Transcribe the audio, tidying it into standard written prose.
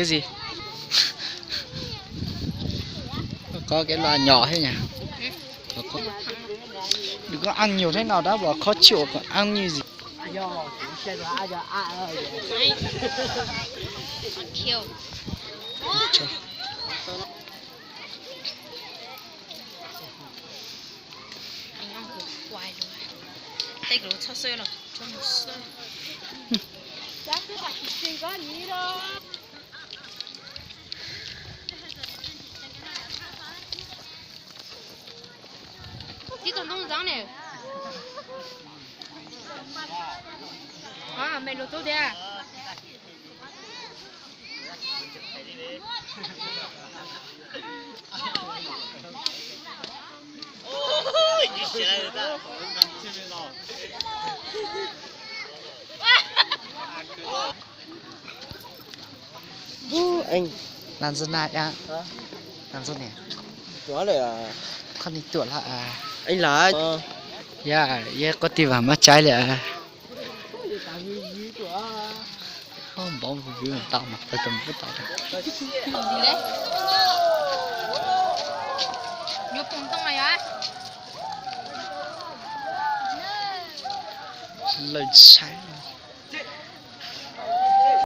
cái gì? Có cái loa nhỏ thế nhỉ? Có. Đừng có ăn nhiều thế nào đã bảo khó chịu, còn ăn như gì? Kill. Trời. Anh ăn củ quài rồi. Tay của nó sơi rồi, cho nó sơi. Đi còn đông rắn này. À, mày lột tốt đấy à? Anh Làm dân này à? Làm dân này. đó là Con đi tuổi là à? anh là Yeah, có tìm vào mắt trái là không bóng của người tao mà phải cầm cái tao. Gì đấy? Nhớ cùng tông này á? Lên sáng.